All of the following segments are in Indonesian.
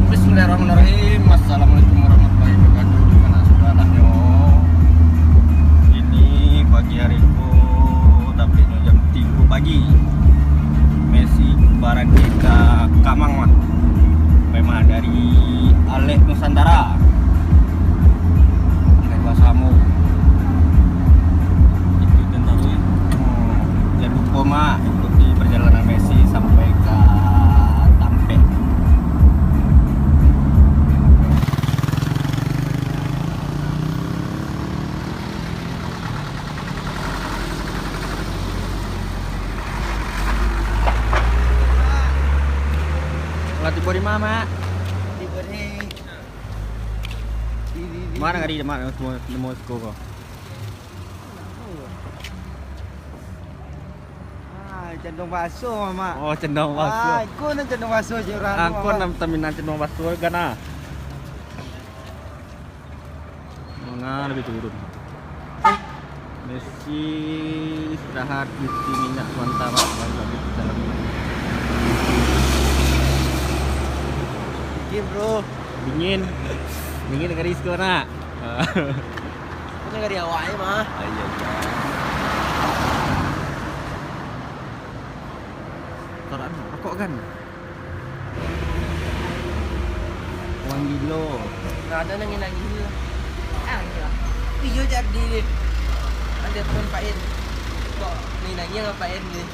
Bismillahirrahmanirrahim. Assalamualaikum warahmatullahi wabarakatuh. Dimana saudaranya? Ini pagi hariku, dapetnya jam 3 pagi. Messi barang kita Kamang lah. Memang dari Aleh Nusantara. Lewat Samu. Itu tentunya. Jangan lupa mak ikuti perjalanan Messi sampai ke Tampek. Tiba di mana? Tiba di Mana nggak di mana semua kok? Cendong baso mama. Oh, cendong baso. Aku na cendong baso jurang. Aku nam taminan cendong baso gana. Mana lebih turun. Messi istirahat di minyak Suantara lagi di dalam. Bro, Dingin dari sekolah. ini nggak di awalnya mah. Iya. Koran rokok kan? Uang gilo. Nggak ada nangin lagi lah. Gila. Iyo jadi ada teman Pak En. Kok nih nanya sama Pak En nih?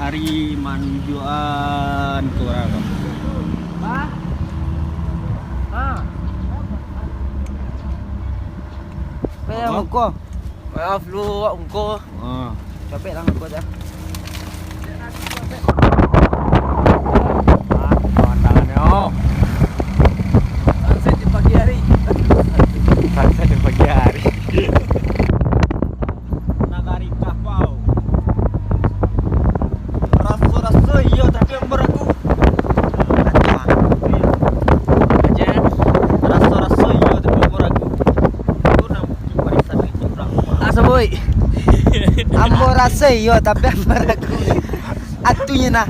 Hari manjuan kurang. Pak? Kaya ko. Maaf lu, ungko. Oh. Capek lang ako dah. Sunset di pagi hari. Sunset di pagi hari. Nagari kapau. Raso iya tapi yang beraku. Aja. Raso iya tapi yang beraku. Itu nam barisan itu berang. Asa boy. Ambo rasa yo tapi ambo ragu. Atunya nah.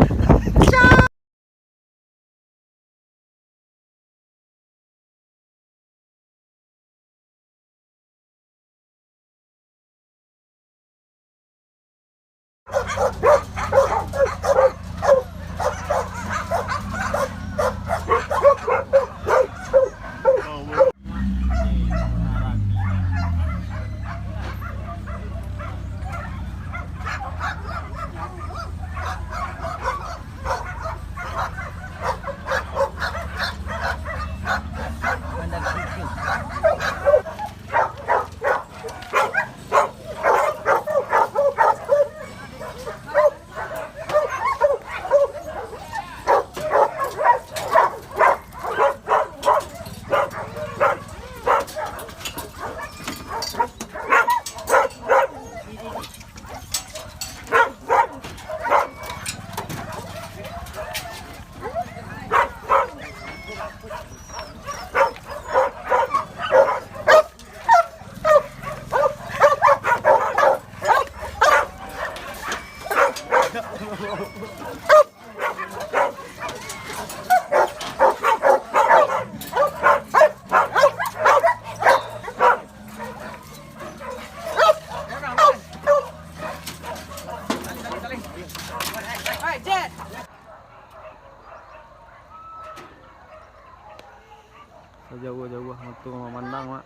jauh metu memandang mak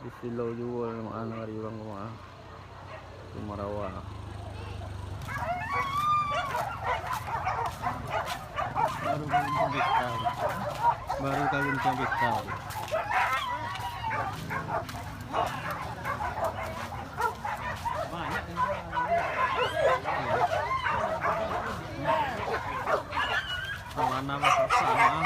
di silau juga mak hari bang mak Sumarawa baru kawin cabai tahu banyak mana masuk sama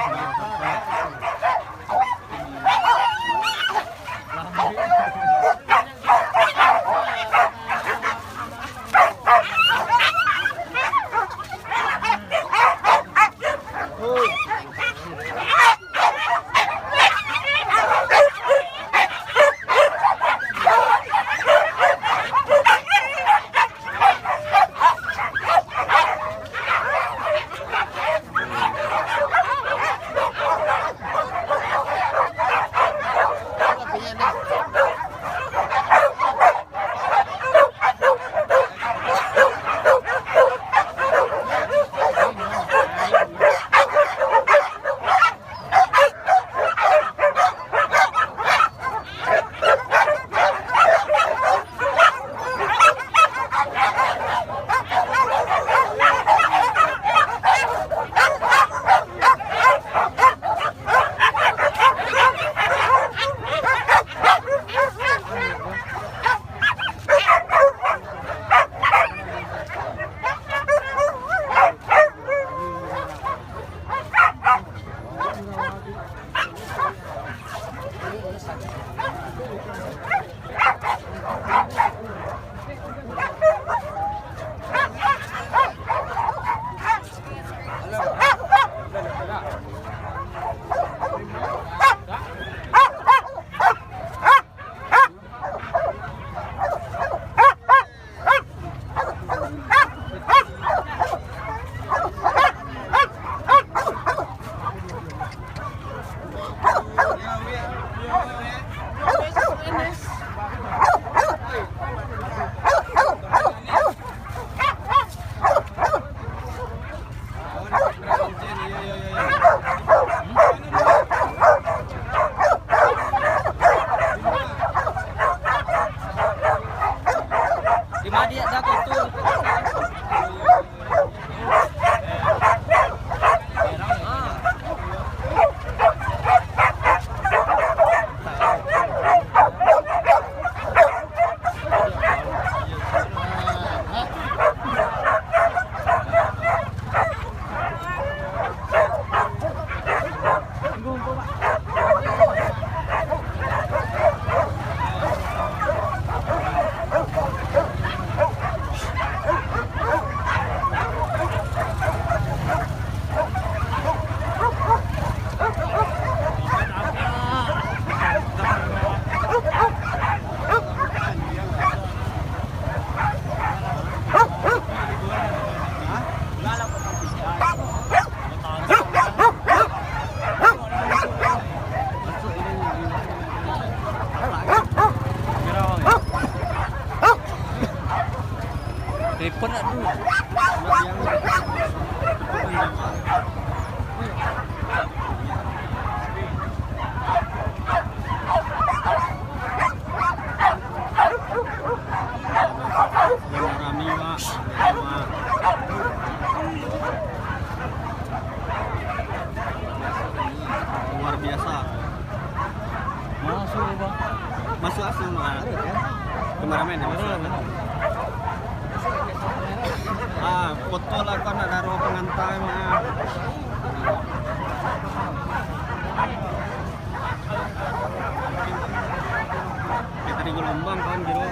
Telepon nak dulu. luar biasa. Masuk bang. Masuk asal mah. Kameramen ya masuk. Foto lah kan ada roh pengantai mah. Kita di gelombang kan gitu.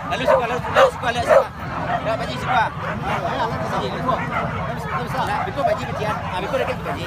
Lalu suka lihat suka. Dah baji suka. Nak biko baji bajian. Biko dekat baji.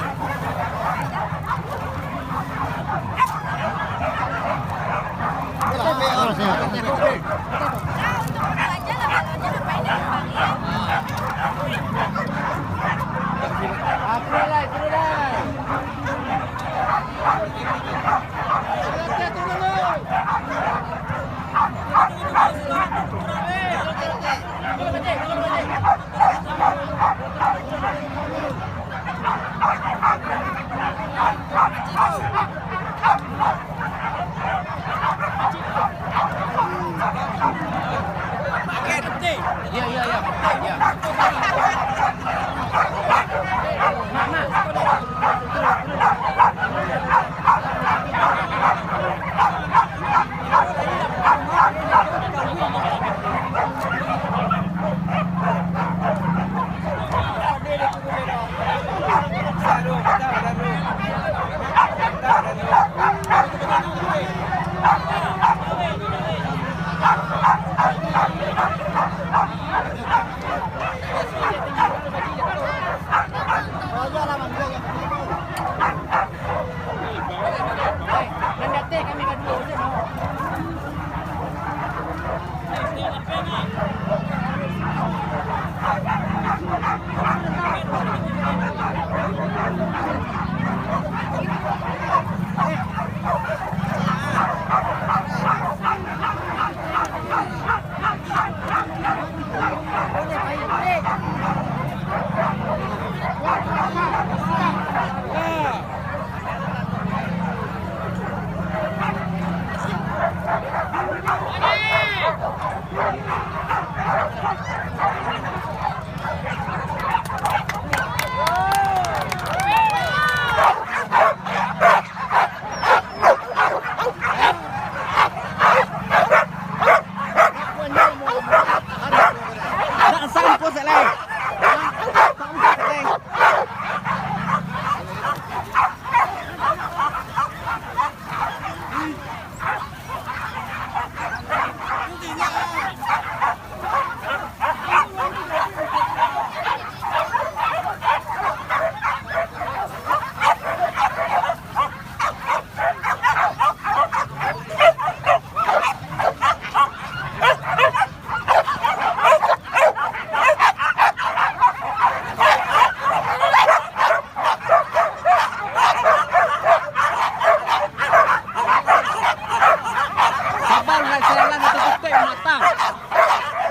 natutukoy matang.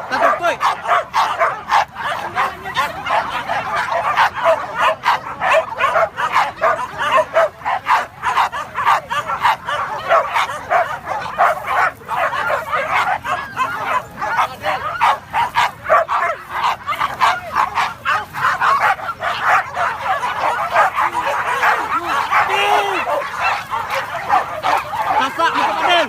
Tatukoy. Tasak muka Fadil.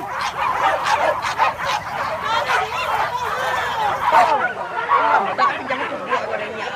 Tapi jangan tu buat orangnya.